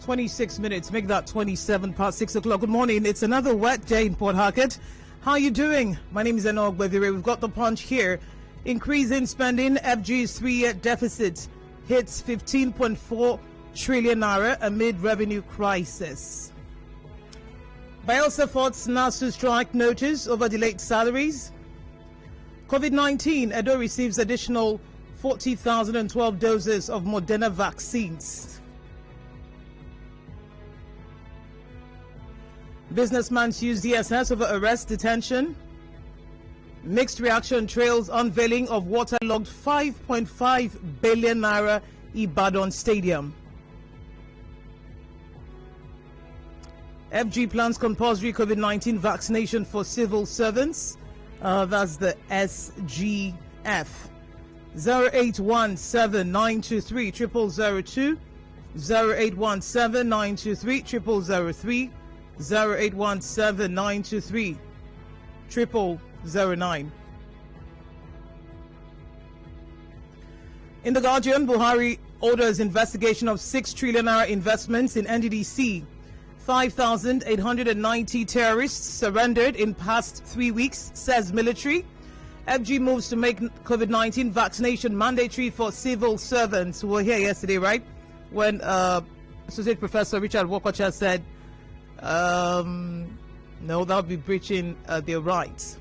26 minutes. Make that 27 past 6 o'clock. Good morning. It's another wet day in Port Harcourt. How are you doing? My name is Enoh Ogbevire. We've got the punch here. Increase in spending. FG's three-year deficit hits 15.4 trillion naira amid revenue crisis. Bayelsa Fort's NASU strike notice over delayed salaries. COVID-19, Edo receives additional 40,012 doses of Moderna vaccines. Businessman sues DSS over arrest detention. Mixed reaction trails unveiling of waterlogged 5.5 billion naira Ibadan Stadium. FG plans compulsory COVID-19 vaccination for civil servants. That's the SGF. 0817-923-0002, 0817-923-0003, 0817-923-0009. In the Guardian, Buhari orders investigation of 6 trillion naira investments in NDDC. 5,890 terrorists surrendered in past 3 weeks, says military. FG moves to make COVID-19 vaccination mandatory for civil servants. We were here yesterday, right? When Associate Professor Richard Wokocha said, no, that would be breaching their rights.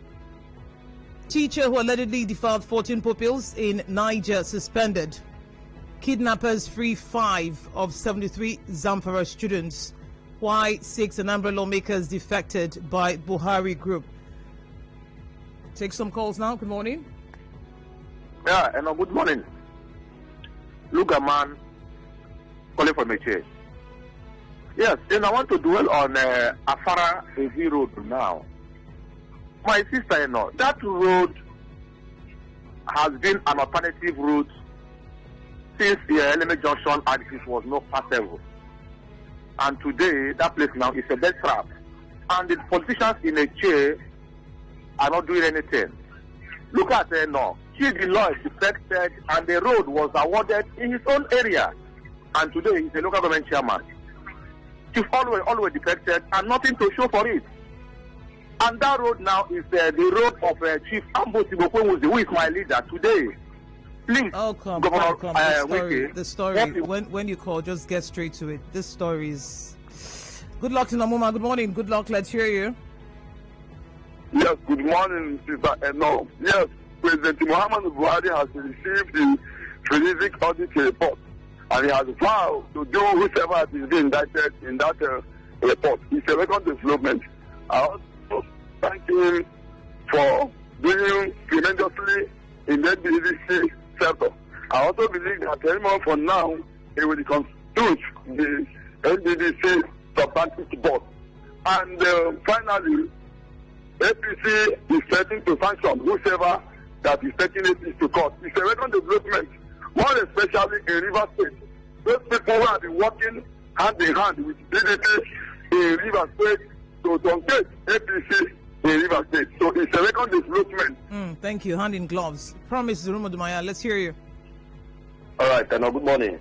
Teacher who allegedly defiled 14 pupils in Niger suspended. Kidnappers free 5 of 73 Zamfara students. Why 6 Anambra lawmakers defected by Buhari group. Take some calls now. Good morning. Yeah, and good morning. Look, a man calling from a chair. Yes, and I want to dwell on Afara Heavy Road now. My sister, that road has been an alternative route since the Eleme Junction axis was not passable. And today, that place now is a death trap. And the politicians in a chair are not doing anything. Look at Enoh. The law is defected and the road was awarded in his own area. And today, he's a local government chairman. Chief always defected and nothing to show for it. And that road now is the road of Chief Ambo Tibokwe, who is my leader today. Please, come. The story. When you call, just get straight to it. This story is. Good luck to Namuma. Good morning. Good luck. Let's hear you. Yes. Good morning, Sister Enoh. Yes, President Muhammad Buhari has received the forensic audit report, and he has vowed to do whoever has been indicted in that report. It's a record development. I also thank him for doing tremendously in the NDDC sector. I also believe that anymore for now, he will constitute the NDDC substantive board. And finally, APC is threatening to sanction whoever that is taking it to court. It's a record development, more especially in Rivers State. Those people who have been working hand in hand with DDP in Rivers State to truncate APC in Rivers State. So it's a record development. Thank you. Hand in gloves. Promise, Rumo Dumaya. Let's hear you. All right, good morning.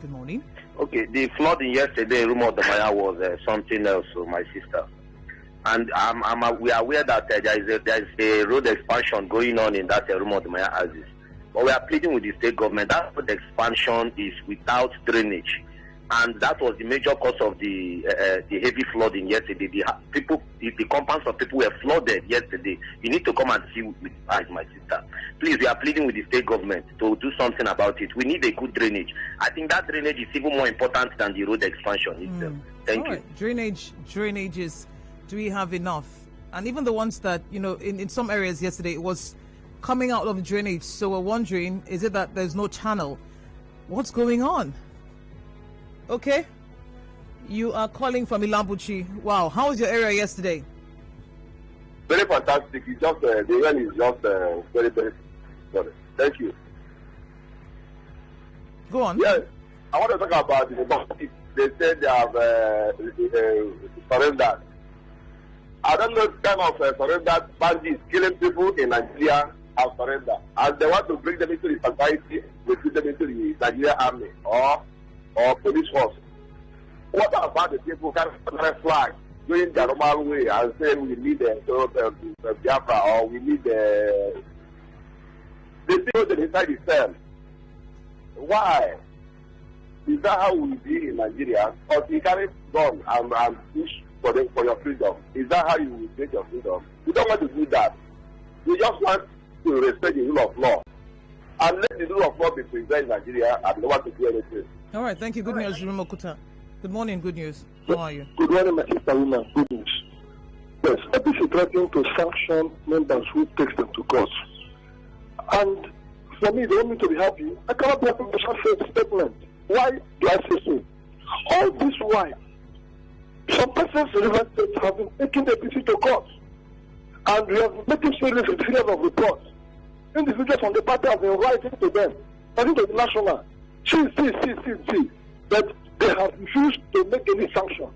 Good morning. Okay, the flooding yesterday, Rumo Dumaya, was something else, so my sister. And we are aware that there is a road expansion going on in that Rumo Dumaya axis. But we are pleading with the state government that road expansion is without drainage. And that was the major cause of the heavy flooding yesterday. The compounds of people were flooded yesterday. You need to come and see with eyes, my sister. Please, we are pleading with the state government to do something about it. We need a good drainage. I think that drainage is even more important than the road expansion itself. Thank you. Drainages, do we have enough? And even the ones that, in some areas yesterday, it was coming out of drainage. So we're wondering, is it that there's no channel? What's going on? Okay, you are calling from Ilambuchi. Wow, how was your area yesterday? Very fantastic. It's just the rain is just very, very good. Thank you. Go on. Yes, I want to talk about the bandits. They said they have surrendered. I don't know the kind of surrendered bandits killing people in Nigeria have surrendered, and they want to bring them into the society, they put them into the Nigerian army or police force. What about the people who carry flag going the normal way and say we need Biafra or we need the people that inside the cell? Why? Is that how we be in Nigeria? Or you carry gun and push for your freedom? Is that how you will get your freedom? We don't want to do that. We just want to respect the rule of law. And let the rule of law be preserved in Nigeria and no one to do anything. All right, thank you. Good news, Rumokuta. Good morning, good news. How are you? Good morning, my sister woman. Good news. Yes, APC threatening to sanction members who take them to court. And for me, they want me to be happy. I cannot be happy with such a statement. Why do I say so? All this while, some persons in River State have been taking the APC to court. And we have been making series of reports. Individuals from the party have been writing to them, writing to the national. See. But they have refused to make any sanction.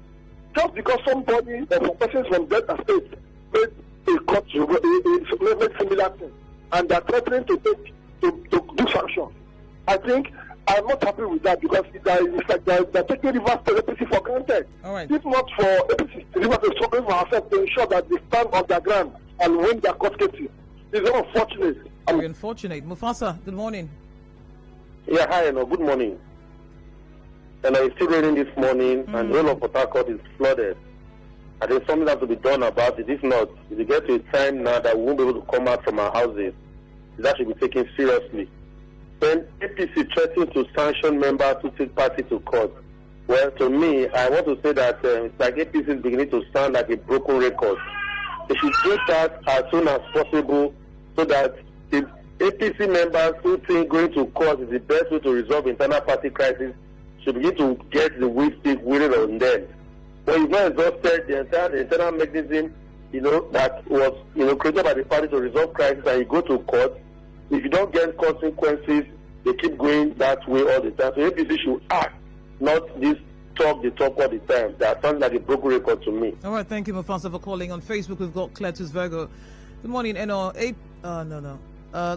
Just because somebody or some persons from Delta State made a court made similar thing. And they are threatening to do sanction. I think I'm not happy with that because it's like they're taking River State APC for granted. All right. If not for APC, River State struggling for ourselves to ensure that they stand on their ground and win their court cases. It's unfortunate. Very unfortunate. Mufasa, good morning. Yeah, hi, Enoh. Good morning. And it's still raining this morning, and the whole of Port Harcourt is flooded. I think something has to be done about it. If not, if we get to a time now that we won't be able to come out from our houses, that should be taken seriously. When APC threatens to sanction members who take party to court, well, to me, I want to say that it's like APC is beginning to sound like a broken record. They should do that as soon as possible so that the APC members who think going to court is the best way to resolve internal party crisis should begin to get the whip stick wielded on them. When you've not exhausted the internal mechanism, that was, created by the party to resolve crisis, and you go to court, if you don't get consequences, they keep going that way all the time. So APC should act, not this talk all the time. That sounds like a broken record to me. All right, thank you, Mufasa, for calling. On Facebook, we've got Cletus Virgo. Good morning, Enoh.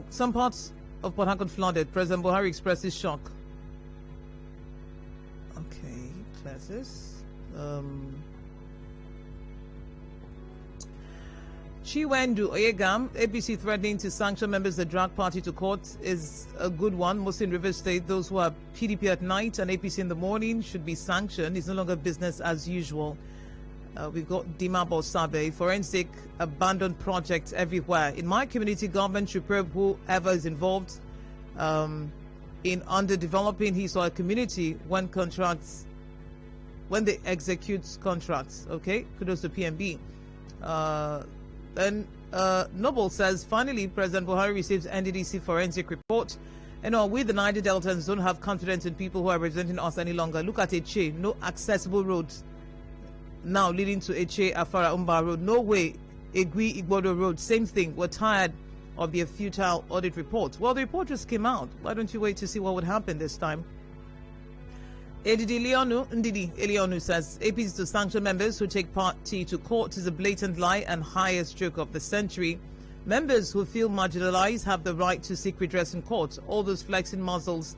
Some parts of Port Harcourt flooded. President Buhari expresses shock. Okay, Cletus. Chiwendu Oyegam, APC threatening to sanction members that drag party to court is a good one. Mostly in River State, those who are PDP at night and APC in the morning should be sanctioned. It's no longer business as usual. We've got Dima Bosabe, forensic abandoned projects everywhere. In my community, government should probe whoever is involved in underdeveloping his or her community when they execute contracts. Okay, kudos to PMB. Then Noble says, finally, President Buhari receives NDDC forensic report. We, the Niger Deltans, don't have confidence in people who are representing us any longer. Look at Eche, no accessible roads now leading to Eche, Afara, Umba Road. No way, Egui, Igbodo Road, same thing. We're tired of their futile audit reports. Well, the report just came out. Why don't you wait to see what would happen this time? Ndidi Elionu says, APC to sanction members who take party to court is a blatant lie and highest joke of the century. Members who feel marginalized have the right to seek redress in court. All those flexing muzzles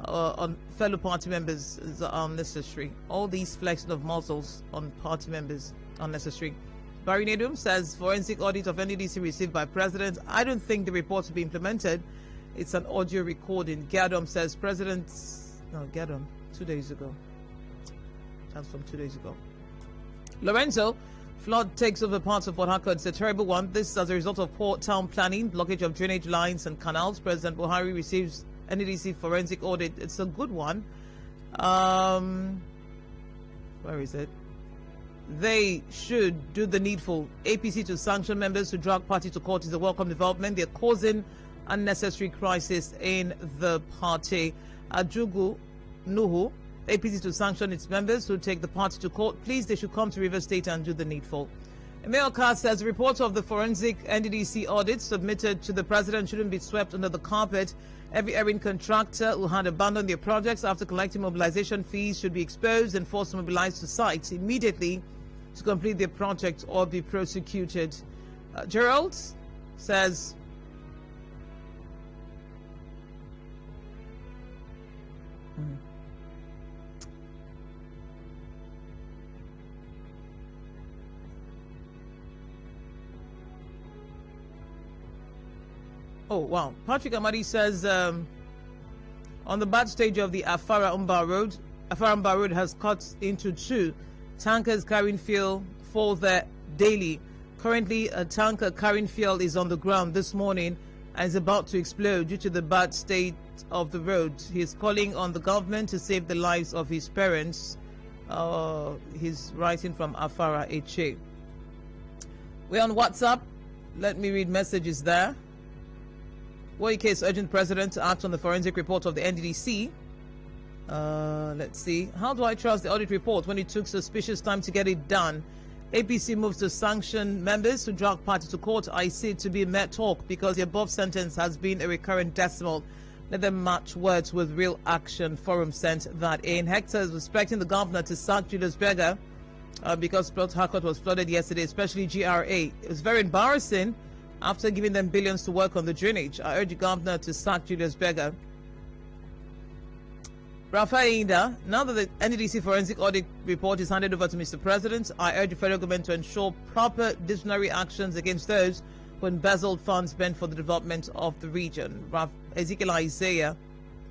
on fellow party members is unnecessary. All these flexing of muzzles on party members unnecessary. Barry Nedum says, forensic audit of NDDC received by President. I don't think the report will be implemented. It's an audio recording. Gadom says, Gadom. 2 days ago. That's from 2 days ago. Lorenzo, flood takes over parts of Port Harcourt. It's a terrible one. This as a result of poor town planning, blockage of drainage lines and canals. President Buhari receives NDDC forensic audit. It's a good one. Where is it? They should do the needful. APC to sanction members who drag party to court is a welcome development. They're causing unnecessary crisis in the party. Ajugu Nuhu, APC to sanction its members who take the party to court. Please, they should come to River State and do the needful. Emil Carr says reports of the forensic NDDC audit submitted to the president shouldn't be swept under the carpet. Every errant contractor who had abandoned their projects after collecting mobilization fees should be exposed and forced to mobilize to sites immediately to complete their project or be prosecuted. Gerald says, Oh, wow. Patrick Amadi says on the bad stage of the Afara-Umba Road has cut into two. Tankers carrying fuel fall there daily. Currently, a tanker carrying fuel is on the ground this morning and is about to explode due to the bad state of the road. He is calling on the government to save the lives of his parents. He's writing from Afara Eche. We're on WhatsApp. Let me read messages there. Woike is urging the president to act on the forensic report of the NDDC. Let's see. How do I trust the audit report when it took suspicious time to get it done? APC moves to sanction members who drag party to court. I see it to be mere talk because the above sentence has been a recurrent decimal. Let them match words with real action. Forum sent that in. Hector is expecting the governor to sack Julius Berger because Port Harcourt was flooded yesterday, especially GRA. It was very embarrassing after giving them billions to work on the drainage. I urge the governor to sack Julius Berger. Rafael Inda, now that the NDDC forensic audit report is handed over to Mr. President, I urge the federal government to ensure proper disciplinary actions against those who embezzled funds meant for the development of the region. Ezekiel Isaiah,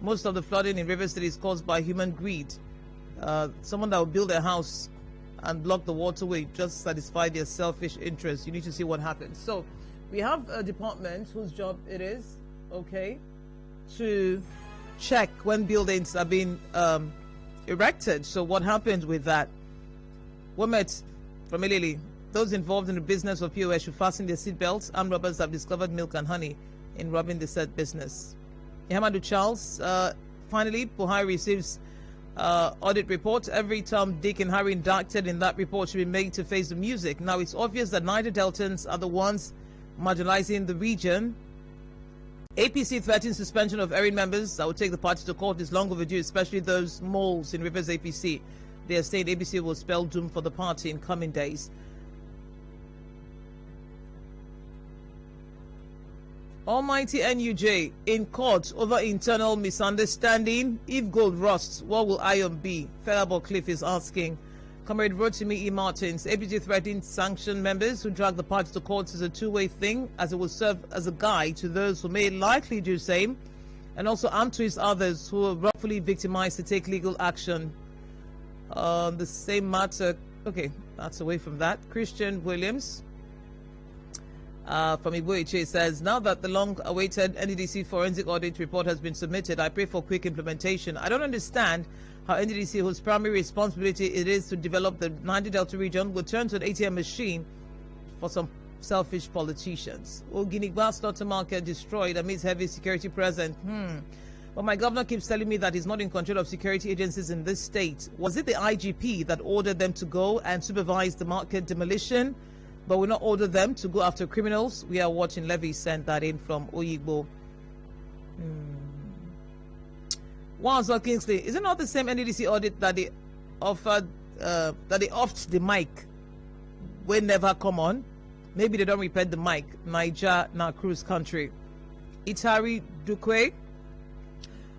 most of the flooding in River State is caused by human greed. Someone that will build a house and block the waterway just satisfy their selfish interests. You need to see what happens. So we have a department whose job it is, okay, to check when buildings are being erected. So what happened with that? Womet from Ilili, those involved in the business of POS should fasten their seatbelts. Armed robbers have discovered milk and honey in robbing the said business. Yahamadu Charles, finally, Buhari receives audit report. Every time Dick and Harry indicted in that report should be made to face the music. Now it's obvious that Niger Deltans are the ones marginalizing the region. APC threatens suspension of Erin members that will take the party to court is long overdue, especially those moles in Rivers APC. They are saying APC will spell doom for the party in coming days. Almighty NUJ in court over internal misunderstanding. If gold rusts, what will iron be? Felabo Cliff is asking. Comrade Rotimi E. Martins, APG threatened sanction members who drag the party to court is a two-way thing, as it will serve as a guide to those who may likely do the same, and also arm twist others who are wrongfully victimized to take legal action. The same matter, okay, that's away from that. Christian Williams from Igbo says, now that the long-awaited NDDC forensic audit report has been submitted, I pray for quick implementation. I don't understand how NDDC, whose primary responsibility it is to develop the Niger Delta region, will turn to an ATM machine for some selfish politicians. Oginigba slaughter market destroyed amidst heavy security present. But my governor keeps telling me that he's not in control of security agencies in this state. Was it the IGP that ordered them to go and supervise the market demolition, but will not order them to go after criminals? We are watching. Levy sent that in from Oyigbo. Wanzo Kingsley, is it not the same NDDC audit that they offered, that they offed the mic when never come on? Maybe they don't repair the mic. Niger, now cruise country. Itari Dukwe,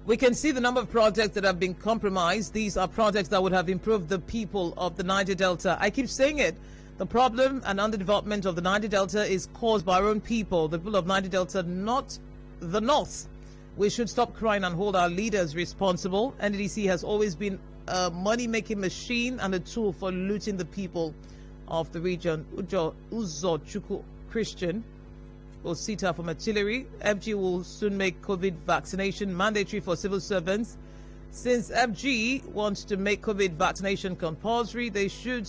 we can see the number of projects that have been compromised. These are projects that would have improved the people of the Niger Delta. I keep saying it. The problem and underdevelopment of the Niger Delta is caused by our own people, the people of Niger Delta, not the North. We should stop crying and hold our leaders responsible. NDDC has always been a money-making machine and a tool for looting the people of the region. Uzo Chuku Christian, Osita from Artillery. FG will soon make COVID vaccination mandatory for civil servants. Since FG wants to make COVID vaccination compulsory, they should,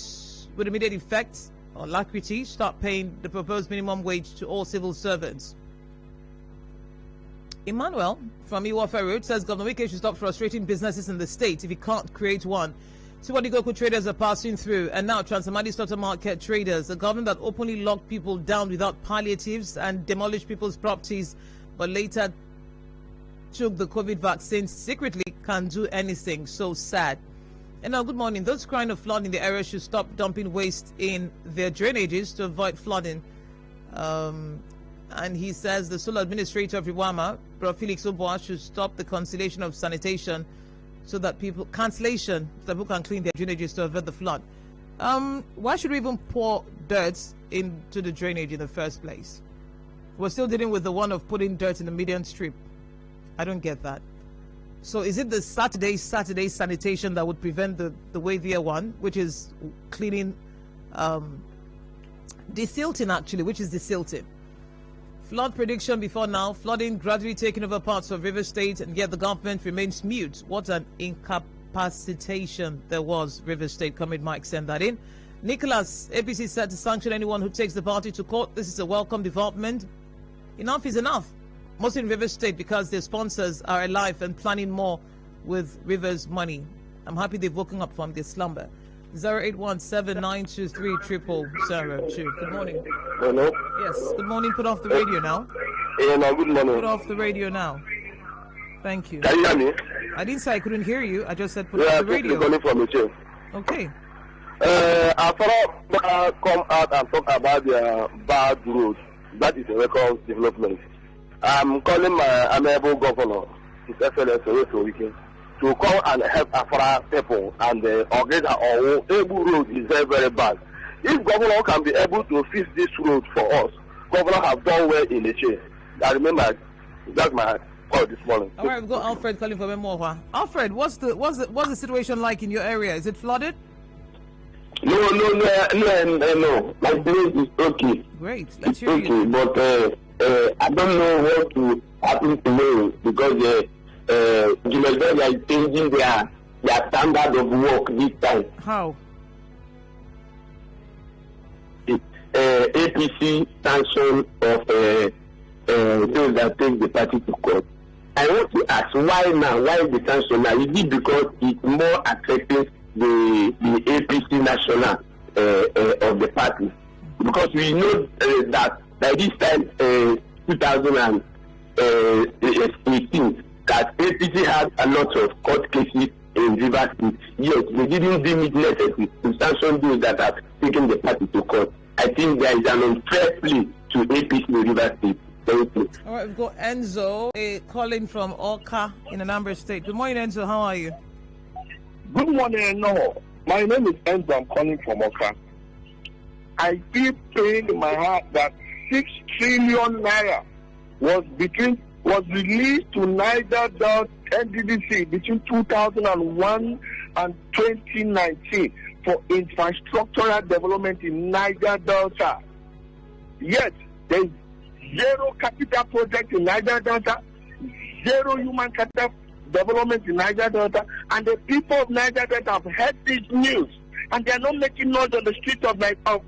with immediate effect or alacrity, start paying the proposed minimum wage to all civil servants. Emmanuel from Iwafa Road says Governor Wike should stop frustrating businesses in the state if he can't create one. See what the Goku traders are passing through, and now Transamadi Slaughter Market traders, a government that openly locked people down without palliatives and demolished people's properties, but later took the COVID vaccine secretly, can't do anything. So sad. And now, good morning. Those crying of flood in the area should stop dumping waste in their drainages to avoid flooding. And he says the sole administrator of Riwama, Bro Felix Oboa, should stop the cancellation of sanitation so that people can clean their drainages to avoid the flood. Why should we even pour dirt into the drainage in the first place? We're still dealing with the one of putting dirt in the median strip. I don't get that. So is it the Saturday sanitation that would prevent the Ogbevire one, which is cleaning, desilting actually, which is desilting? Flood prediction before now, flooding gradually taking over parts of River State, and yet the government remains mute. What an incapacitation there was, River State. Comrade Mike, send that in. Nicholas, APC said to sanction anyone who takes the party to court. This is a welcome development. Enough is enough. Mostly in River State, because their sponsors are alive and planning more with River's money. I'm happy they've woken up from their slumber. 0817-923-0002. Good morning. Hello? Yes, good morning. Put off the radio now. No, good morning. Put off the radio now. Thank you. Can you hear me? I didn't say I couldn't hear you. I just said put off the radio. I'm calling from Okay. I thought come out and talk about the bad road. That is a record development. I'm calling my amiable governor, His Excellency, to come and help Afara people, and organize our able road is very, very bad. If governor can be able to fix this road for us, governor have done well in the chain. I remember that's my call this morning. All right, we've got Alfred calling from Emoha. Alfred, what's the situation like in your area? Is it flooded? No. My place is okay. Great, let's hear okay, you. But I don't know what to happen tomorrow because Julius are changing their standard of work this time. How? APC sanction of those that take the party to court. I want to ask why now? Why the sanction now? Is it because it's more affecting the APC national of the party? Because we know that by this time, 2018, that APC had a lot of court cases in River State. Yes, they didn't deem it necessary to sanction those that have taken the party to court. I think there is an unfair play to APC in River State. Thank you. All right, we've got Enzo calling from Oka in Anambra State. Good morning, Enzo. How are you? Good morning, Enoh. My name is Enzo. I'm calling from Oka. I feel pain in my heart that 6 trillion naira was released to Niger Delta NDDC between 2001 and 2019 for infrastructural development in Niger Delta. Yet, there is zero capital project in Niger Delta, zero human capital development in Niger Delta, and the people of Niger Delta have heard this news, and they are not making noise on the streets of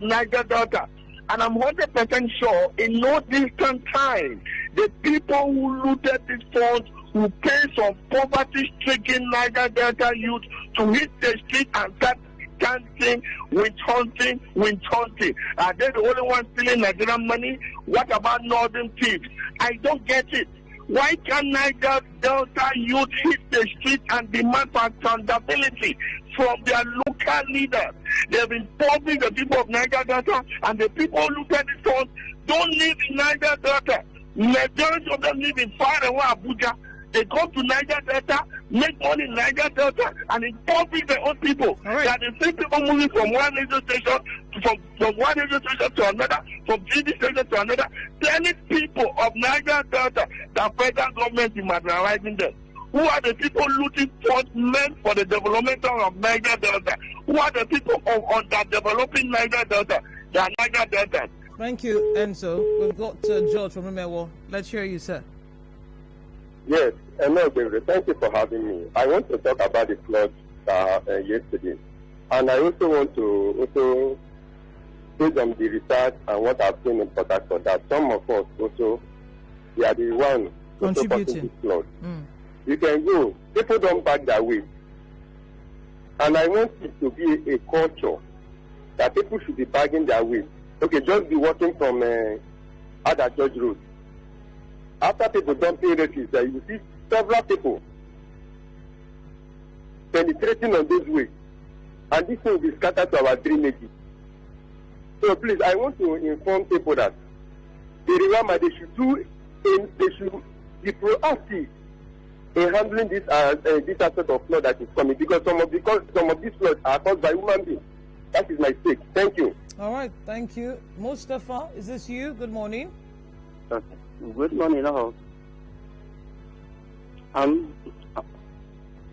Niger Delta. And I'm 100% sure in no distant time, the people who looted these funds will pay some poverty-stricken Niger Delta youth to hit the street and start dancing, winch hunting. Are they the only ones stealing Nigerian money? What about northern thieves? I don't get it. Why can't Niger Delta youth hit the street and demand for accountability from their local leaders? They've been poaching the people of Niger Delta, and the people who look at these funds don't live in Niger Delta. Majority of them live in far away Abuja. They go to Niger Delta, make money in Niger Delta, and impoverish their own people. Right. They are the same people moving from one radio station to another, from TV station to another. Many people of Niger Delta, the federal government is marginalizing them. Who are the people looting funds meant for the development of Niger Delta? Who are the people on that developing Niger Delta? They are Niger Delta. Thank you, Enzo. We've got George from Umewo. Let's hear you, sir. Yes, Ogbevire, thank you for having me. I want to talk about the flood yesterday. And I also want to based on the research and what I've seen in Port Harcourt, that some of us also, we are the ones contributing to flood. You can go, people don't back their way. And I want it to be a culture that people should be bagging their way. Okay, just be walking from Ada George Road. After people don't pay rates there, you see several people penetrating on this way. And this will be scattered to our drainages. So please, I want to inform people that they should be proactive in handling this aspect of flood that is coming, because some of these floods are caused by human beings. That is my stake. Thank you. All right, thank you. Mustafa, is this you? Good morning. Okay. Good morning, all. I'm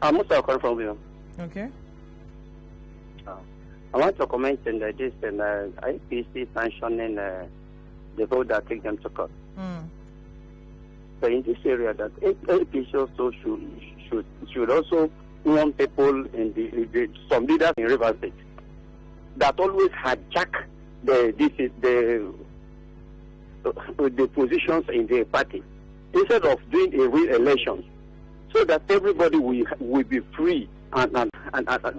Musa calling from you. Okay. I want to comment on this IPC sanctioning the vote that take them to court. So in this area, that APC also should also warn people in some leaders in River State that always hijack the positions in the party instead of doing a real election, so that everybody will be free and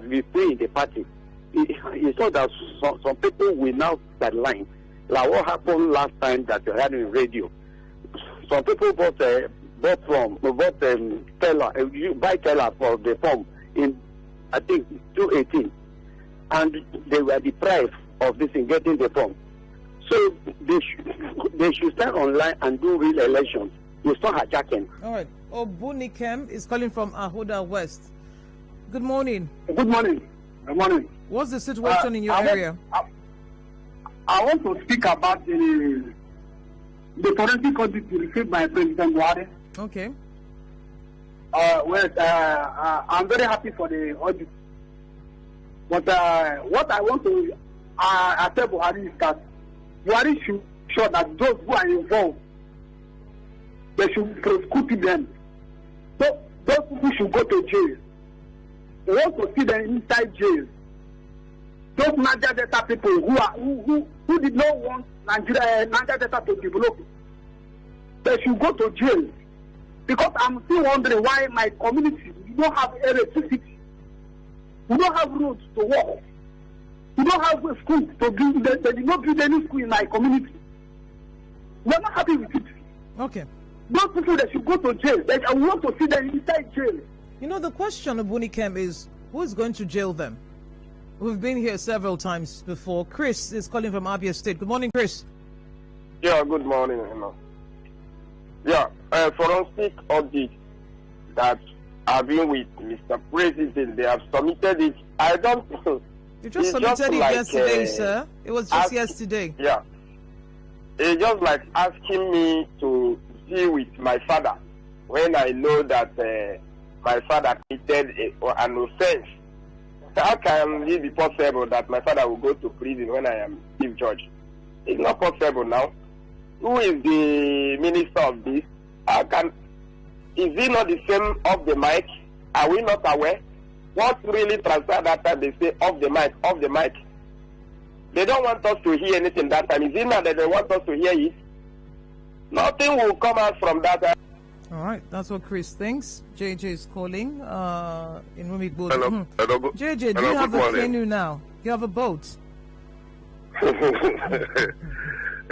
be free in the party. It's not that some people will now sideline, like what happened last time that they had in radio. Some people bought Teller for the form in, I think, 2018, and they were deprived of this in getting the form. So they should stand online and do real elections. It's not hijacking. All right. Obunikem is calling from Ahoda West. Good morning. Good morning. Good morning. What's the situation in your area? I want to speak about the forensic audit received by President Buhari. Okay. I'm very happy for the audit. But what I want to tell Buhari is that Buhari should show that those who are involved, they should prosecute them. So those people should go to jail. They want to see them inside jail. Those Niger Delta people who did not want Niger Delta to develop, they should go to jail. Because I'm still wondering why my community, we don't have electricity, we don't have roads to walk, we don't have a school to build. They did not build any school in my community. We're not happy with it. Okay. Those people, they should go to jail. I want to see them inside jail. You know, the question of Bunikem is, who is going to jail them? We've been here several times before. Chris is calling from Abia State. Good morning, Chris. Yeah, good morning, Enoh. Yeah, forensic audit that I've been with Mr. President, they have submitted it. I don't. You just submitted it yesterday, sir. It was just yesterday. Yeah. It's just like asking me to deal with my father when I know that my father committed an offense. How can it be possible that my father will go to prison when I am chief judge? It's not possible now. Who is the minister of this? Is he not the same off the mic? Are we not aware? What really transpired that time? They say off the mic, off the mic. They don't want us to hear anything that time. Is it not that they want us to hear it? Nothing will come out from that. All right, that's what Chris thinks. JJ is calling in Rumigbo. Hello. JJ, do you have a canoe now? You have a boat?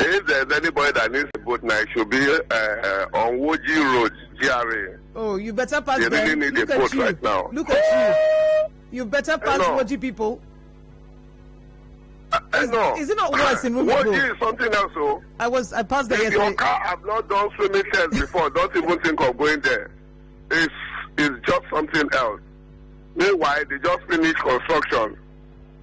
If there's anybody that needs a boat now, it should be on Woji Road, GRA. Oh, you better pass them. You really need Look a at boat you. right now. Look at you. You better pass Woji people. Is it not worse in Rumigbo? Woji is something else, so. I passed there If yesterday. your car have not done swimming tests before, don't even think of going there. It's just something else. Meanwhile, they just finished construction.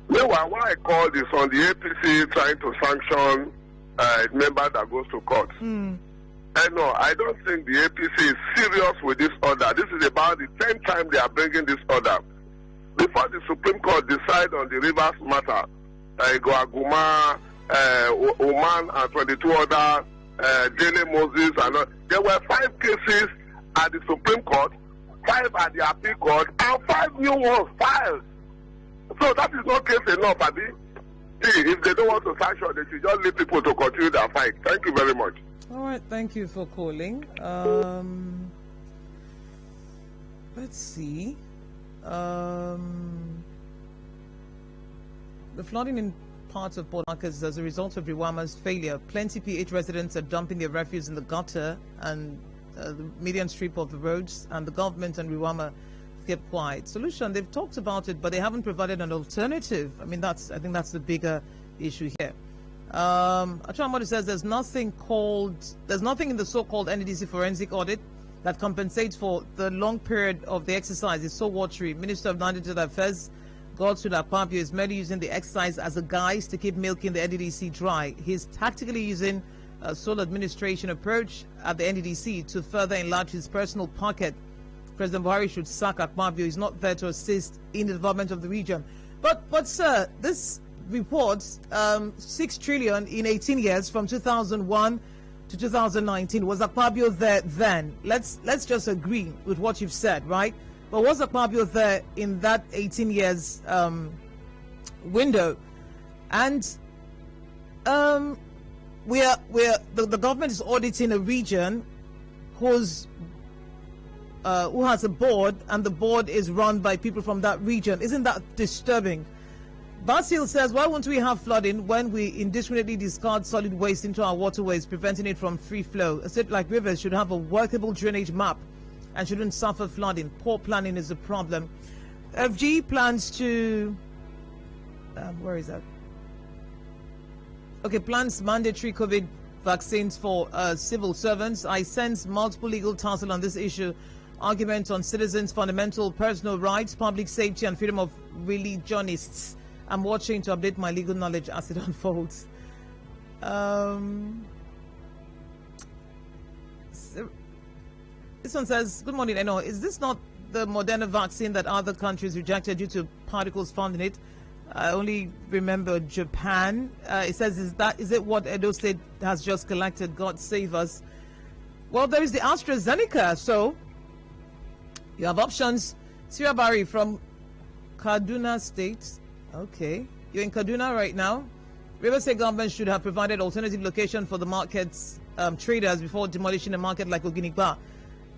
Meanwhile, what I called is on the APC trying to sanction a member that goes to court. No, I don't think the APC is serious with this order. This is about the 10th time they are bringing this order. Before the Supreme Court decide on the Rivers matter, Aguma, Oman, and 22 other, Jene Moses, and there were 5 cases at the Supreme Court, 5 at the Appeal Court, and 5 new ones filed. So that is not case enough, Adi. If they don't want to sanction, they should just leave people to continue their fight. Thank you very much. All right, thank you for calling. Let's see. The flooding in parts of Port Harcourt is as a result of Riwama's failure. Plenty PH residents are dumping their refuse in the gutter and the median strip of the roads, and the government and Riwama kept quiet. Solution, they've talked about it, but they haven't provided an alternative. I mean, I think that's the bigger issue here. Achamodi says there's nothing in the so-called NDDC forensic audit that compensates for the long period of the exercise. It's so watery. Minister of Nigeria Affairs, Godswill Akpabio, is merely using the exercise as a guise to keep milking the NDDC dry. He's tactically using sole administration approach at the NDDC to further enlarge his personal pocket. President Buhari should sack Akpabio. He's not there to assist in the development of the region. But sir, this reports 6 trillion in 18 years from 2001 to 2019. Was Akpabio there then? Let's just agree with what you've said, right? But was Akpabio there in that 18 years window? And the government is auditing a region who has a board, and the board is run by people from that region. Isn't that disturbing? Basil says, why won't we have flooding when we indiscriminately discard solid waste into our waterways, preventing it from free flow? A state like rivers should have a workable drainage map and shouldn't suffer flooding. Poor planning is a problem. FG plans to... where is that? Okay, plans mandatory COVID vaccines for civil servants. I sense multiple legal tussle on this issue. Arguments on citizens' fundamental personal rights, public safety, and freedom of religionists. I'm watching to update my legal knowledge as it unfolds. This one says, good morning, Enoh. Is this not the Moderna vaccine that other countries rejected due to particles found in it? I only remember Japan. It says, is it what Edo State has just collected? God save us. Well, there is the AstraZeneca. So you have options. Sira Bari from Kaduna State. Okay. You're in Kaduna right now. River State government should have provided alternative location for the market's traders before demolishing a market like Oginigba,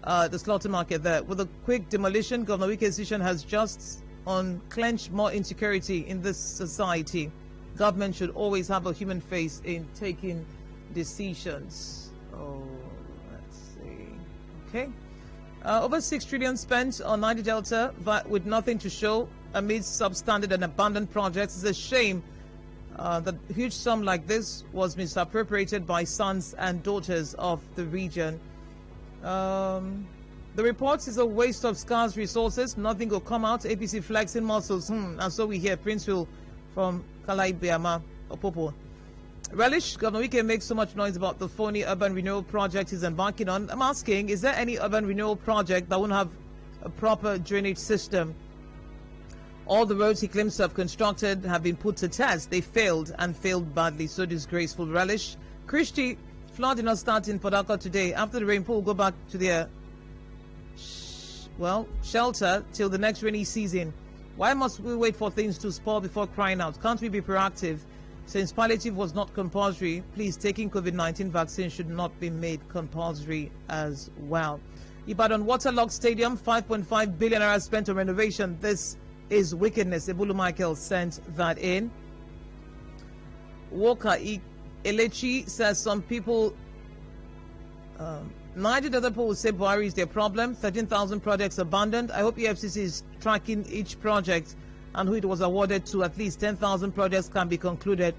the slaughter market there. With a quick demolition, Governor Wike's decision has just unclenched more insecurity in this society. Government should always have a human face in taking decisions. Oh, let's see. Okay. Over 6 trillion spent on Niger Delta with nothing to show amidst substandard and abandoned projects. It's a shame that a huge sum like this was misappropriated by sons and daughters of the region. The reports is a waste of scarce resources. Nothing will come out. APC flexing muscles. And so we hear Prince Will from Kalai Biama Opopo. Relish, Governor Wike makes so much noise about the phony urban renewal project he's embarking on. I'm asking, is there any urban renewal project that won't have a proper drainage system? All the roads he claims to have constructed have been put to test. They failed and failed badly. So disgraceful. Relish. Christy, flood did not start in Port Harcourt today. After the rainfall, go back to their shelter till the next rainy season. Why must we wait for things to spoil before crying out? Can't we be proactive? Since palliative was not compulsory, please, taking COVID-19 vaccine should not be made compulsory as well. Ibadan Waterlogged Stadium, 5.5 billion naira spent on renovation. This is wickedness. Ebulu Michael sent that in. Walker Elechi says some people... Niger other people will say Buhari is their problem. 13,000 projects abandoned. I hope EFCC is tracking each project and who it was awarded to. At least 10,000 projects can be concluded.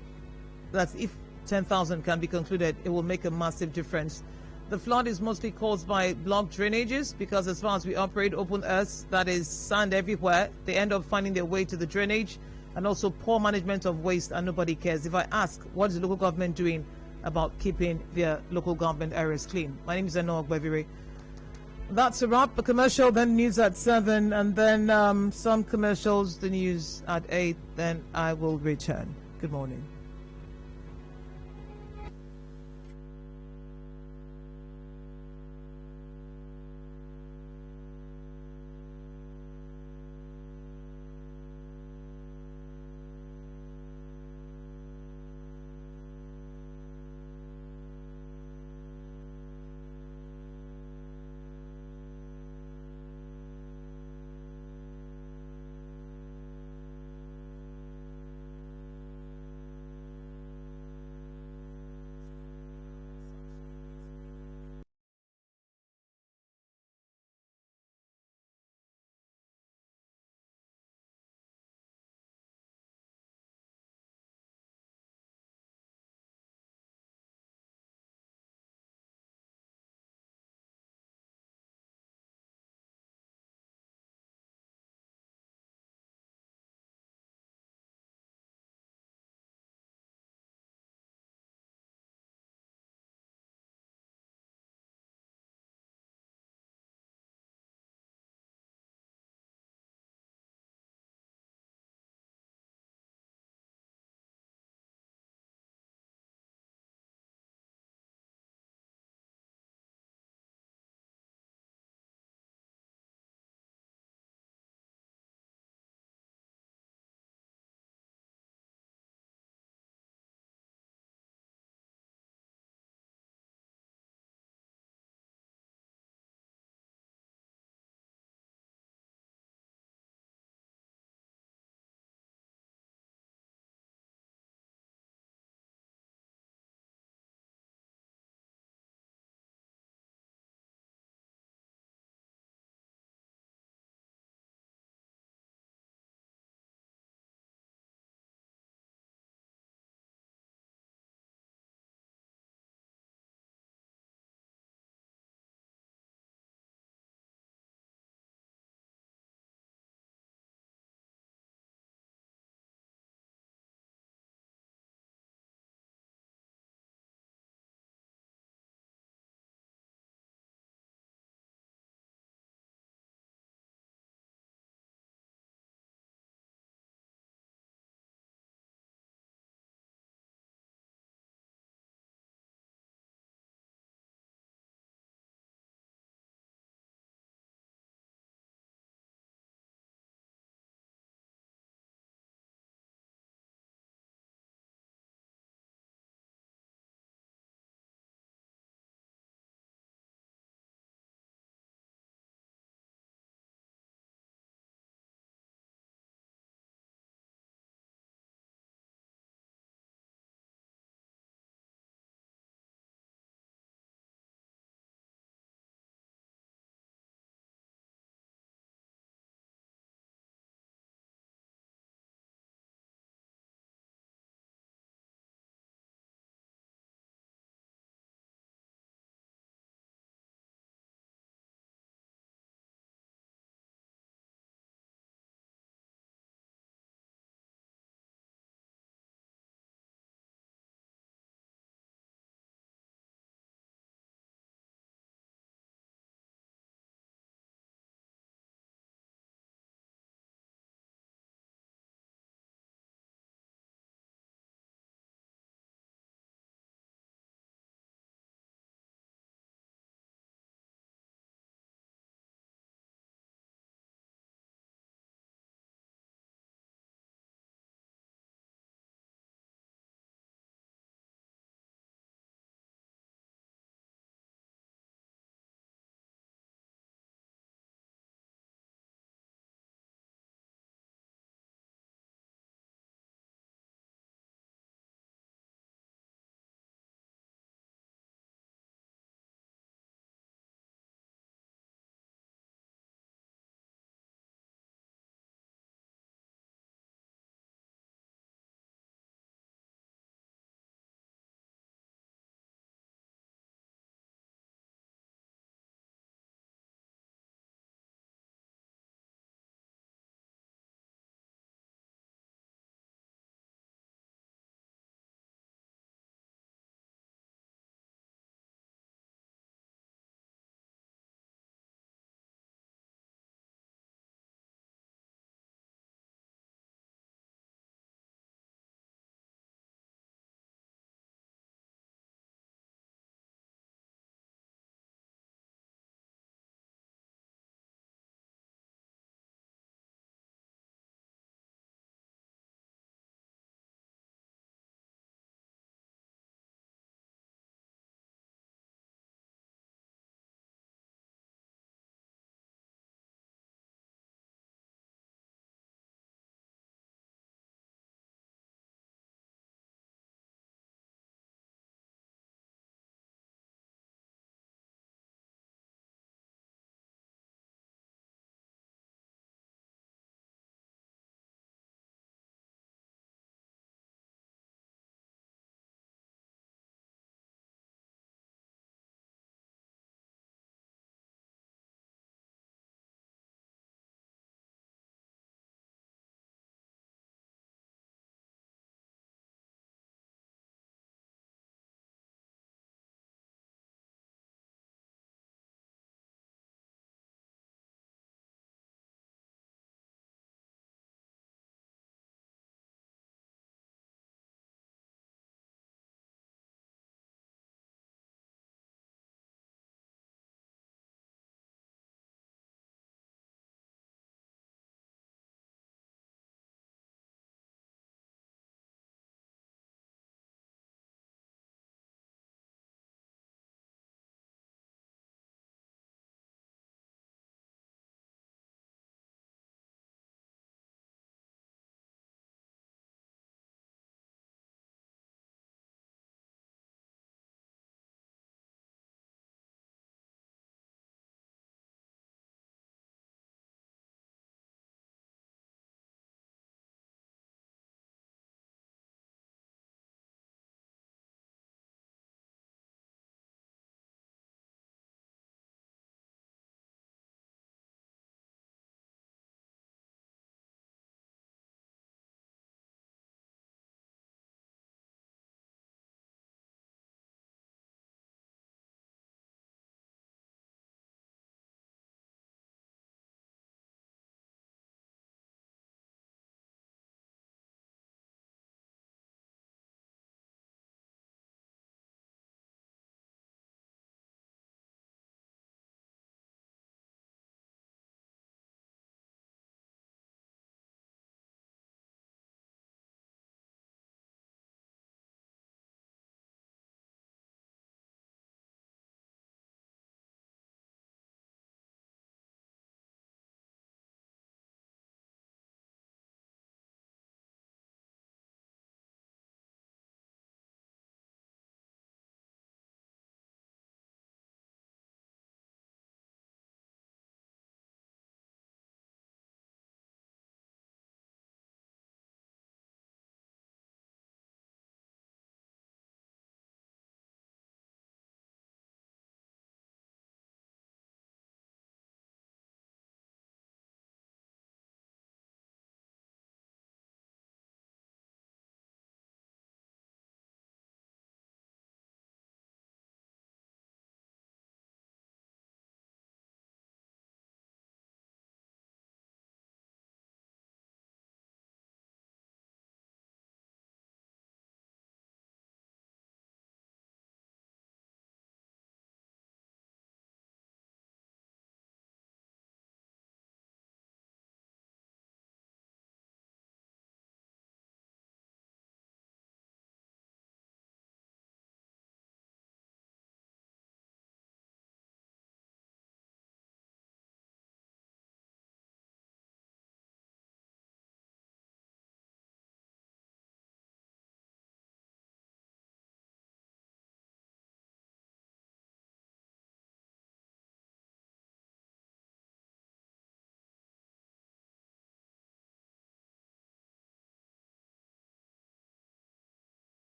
That's if 10,000 can be concluded, it will make a massive difference. The flood is mostly caused by blocked drainages because as far as we operate open earth, that is sand everywhere, they end up finding their way to the drainage, and also poor management of waste, and nobody cares. If I ask, what is the local government doing about keeping their local government areas clean? My name is Enoh Ogbevire. That's a wrap. A commercial, then news at 7, and then some commercials, the news at 8. Then I will return. Good morning.